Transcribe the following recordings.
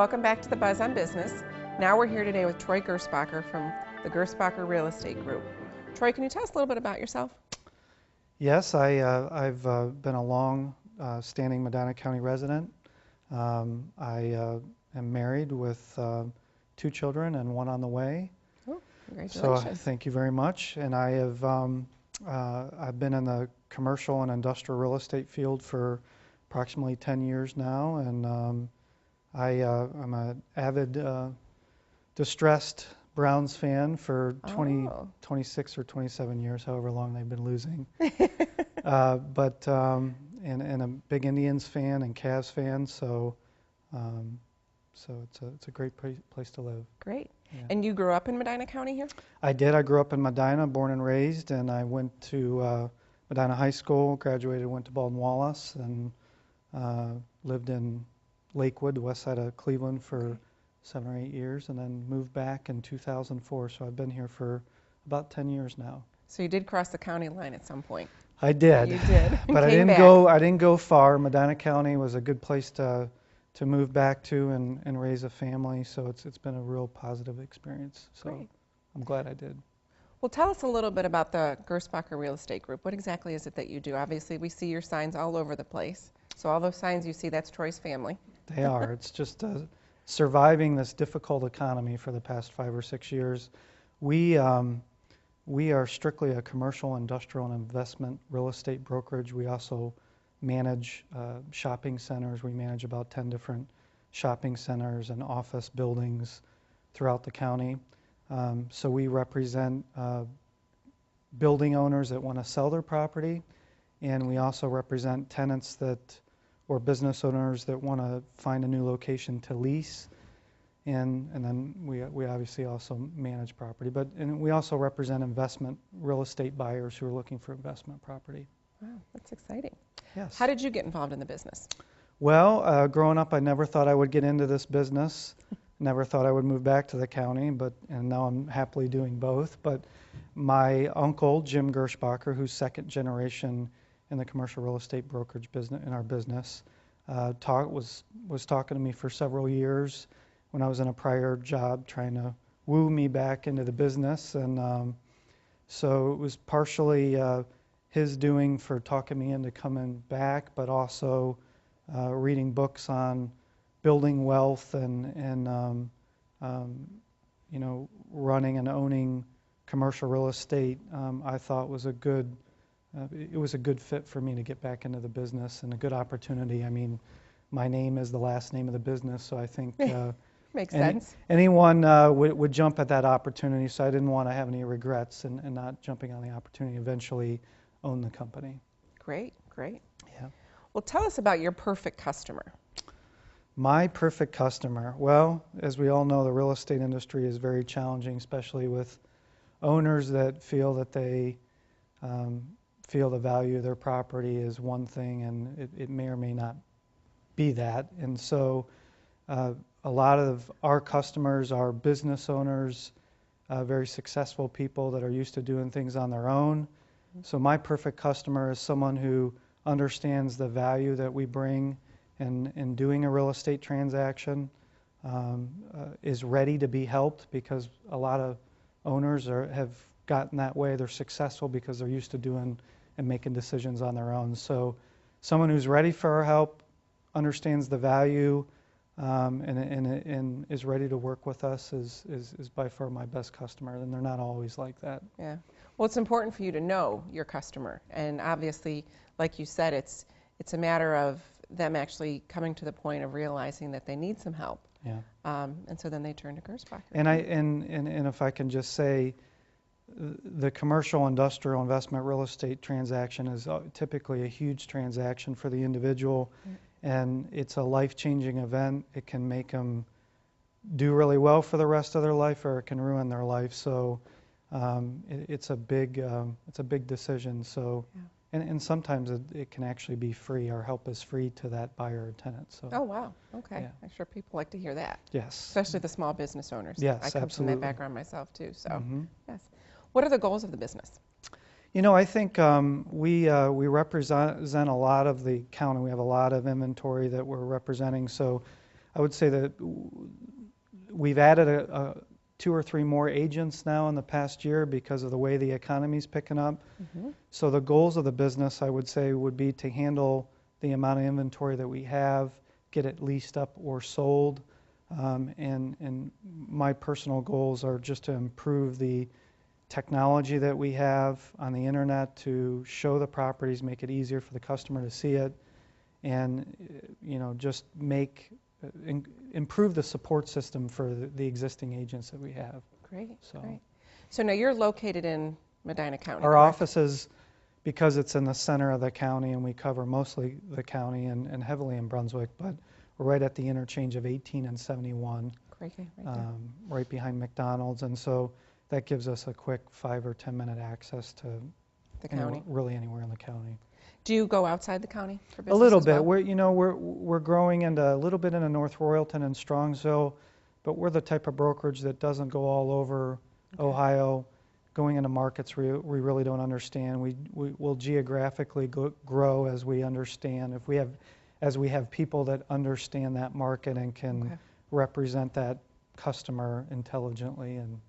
Welcome back to the Buzz on Business. Now we're here today with Troy Gerspacher from the Gerspacher Real Estate Group. Troy, can you tell us a little bit about yourself? Yes, I've been a long-standing Medina County resident. I am married with 2 children and 1 on the way. Oh, congratulations. So thank you very much. And I have I've been in the commercial and industrial real estate field for approximately 10 years now, and I'm an avid distressed Browns fan for 26 or 27 years, however long they've been losing. And a big Indians fan and Cavs fan, so it's a great place to live. Great. Yeah. And you grew up in Medina County here? I did. I grew up in Medina, born and raised, and I went to Medina High School, graduated, went to Baldwin Wallace, and lived in Lakewood, the west side of Cleveland, for 7 or 8 years, and then moved back in 2004. So I've been here for about 10 years now. So you did cross the county line at some point. I did. You did. But I didn't go far. Medina County was a good place to move back to and raise a family. So it's been a real positive experience. So Great. I'm glad I did. Well, tell us a little bit about the Gerspacher Real Estate Group. What exactly is it that you do? Obviously, we see your signs all over the place. So all those signs you see, that's Troy's family. They are. It's just surviving this difficult economy for the past 5 or 6 years. We are strictly a commercial, industrial, and investment real estate brokerage. We also manage shopping centers. We manage about 10 different shopping centers and office buildings throughout the county. So we represent building owners that want to sell their property, and we also represent tenants or business owners that want to find a new location to lease. And then we obviously also manage property, and we also represent investment real estate buyers who are looking for investment property. Wow, that's exciting. Yes. How did you get involved in the business? Well, growing up, I never thought I would get into this business. Never thought I would move back to the county, and now I'm happily doing both. But my uncle, Jim Gerspacher, who's second generation in the commercial real estate brokerage business, in our business, was talking to me for several years when I was in a prior job, trying to woo me back into the business. And so it was partially his doing for talking me into coming back, but also reading books on building wealth and running and owning commercial real estate. I thought was a good fit for me to get back into the business, and a good opportunity. I mean, my name is the last name of the business, so I think Makes sense. Anyone would jump at that opportunity, so I didn't want to have any regrets and not jumping on the opportunity to eventually own the company. Great, great. Yeah. Well, tell us about your perfect customer. My perfect customer. Well, as we all know, the real estate industry is very challenging, especially with owners that feel that they feel the value of their property is one thing, and it may or may not be that. And so a lot of our customers are business owners, very successful people that are used to doing things on their own. So my perfect customer is someone who understands the value that we bring in doing a real estate transaction, is ready to be helped, because a lot of owners have gotten that way. They're successful because they're used to doing and making decisions on their own. So someone who's ready for our help, understands the value, and is ready to work with us is by far my best customer, and they're not always like that. Yeah. Well, it's important for you to know your customer, and obviously, like you said, it's a matter of them actually coming to the point of realizing that they need some help. Yeah. And so then they turn to Gerspacher. And if I can just say, the commercial industrial investment real estate transaction is typically a huge transaction for the individual. And it's a life-changing event. It can make them do really well for the rest of their life, or it can ruin their life. So it's a big decision. So, and sometimes it can actually be free. Our help is free to that buyer or tenant. So. Oh wow. Okay. Yeah. I'm sure people like to hear that. Yes. Especially the small business owners. Yes, I come absolutely. from that background myself too. So Mm-hmm. yes. What are the goals of the business? You know, I think we represent a lot of the county. We have a lot of inventory that we're representing. So I would say that we've added 2 or 3 more agents now in the past year because of the way the economy's picking up. So the goals of the business, I would say, would be to handle the amount of inventory that we have, get it leased up or sold, and my personal goals are just to improve the technology that we have on the internet to show the properties, make it easier for the customer to see it, and just improve the support system for the existing agents that we have. Great. So now you're located in Medina County. Our correct? office is, because it's in the center of the county and we cover mostly the county and heavily in Brunswick, but we're right at the interchange of 18 and 71, Great, right there. right behind McDonald's, and so that gives us a quick 5 or 10 minute access to The county. really anywhere in the county. Do you go outside the county for business A little as bit. well? We're growing into a little bit into North Royalton and Strongsville, but we're the type of brokerage that doesn't go all over Ohio, going into markets we really don't understand. We will geographically grow as we understand. As we have people that understand that market and can represent that customer intelligently and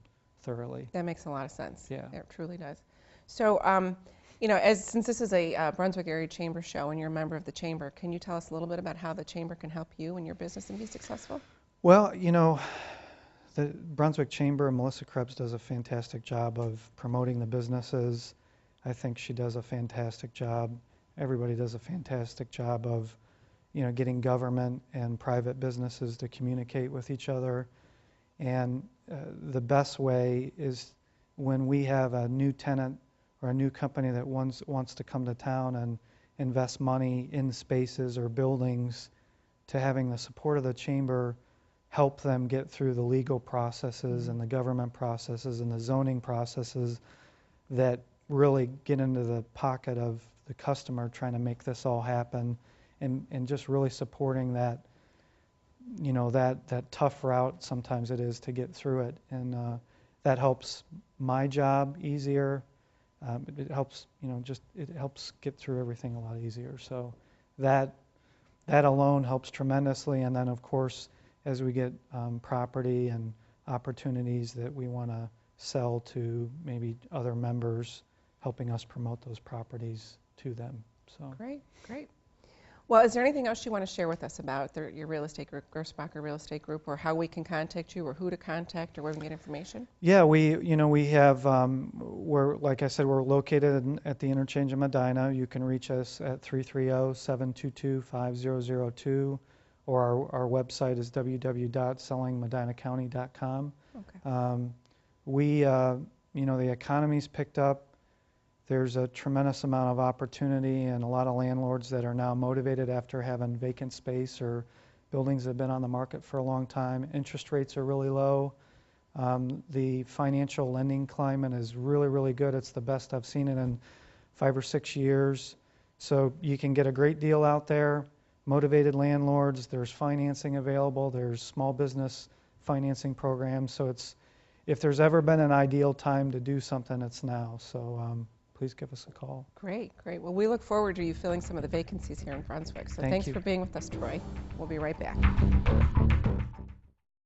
thoroughly. That makes a lot of sense. Yeah. It truly does. So, since this is a Brunswick Area Chamber show and you're a member of the Chamber, can you tell us a little bit about how the Chamber can help you in your business and be successful? Well, the Brunswick Chamber, Melissa Krebs does a fantastic job of promoting the businesses. I think she does a fantastic job. Everybody does a fantastic job of, getting government and private businesses to communicate with each other. And the best way is when we have a new tenant or a new company that wants to come to town and invest money in spaces or buildings, to having the support of the chamber help them get through the legal processes and the government processes and the zoning processes that really get into the pocket of the customer trying to make this all happen, and just really supporting that, that tough route sometimes it is to get through it. And that helps my job easier. It helps, it helps get through everything a lot easier. So that alone helps tremendously. And then, of course, as we get property and opportunities that we want to sell to maybe other members, helping us promote those properties to them. So Great. Well, is there anything else you want to share with us about your real estate group, Gerspacher Real Estate Group, or how we can contact you, or who to contact, or where we can get information? Yeah, we have, like I said, we're located at the interchange of Medina. You can reach us at 330-722-5002, or our website is www.sellingmedinacounty.com. The economy's picked up. There's a tremendous amount of opportunity and a lot of landlords that are now motivated after having vacant space or buildings that have been on the market for a long time. Interest rates are really low. The financial lending climate is really, really good. It's the best I've seen it in 5 or 6 years. So you can get a great deal out there. Motivated landlords, there's financing available, there's small business financing programs. So if there's ever been an ideal time to do something, it's now. So please give us a call. Great. Well, we look forward to you filling some of the vacancies here in Brunswick. So thanks for being with us, Troy. We'll be right back.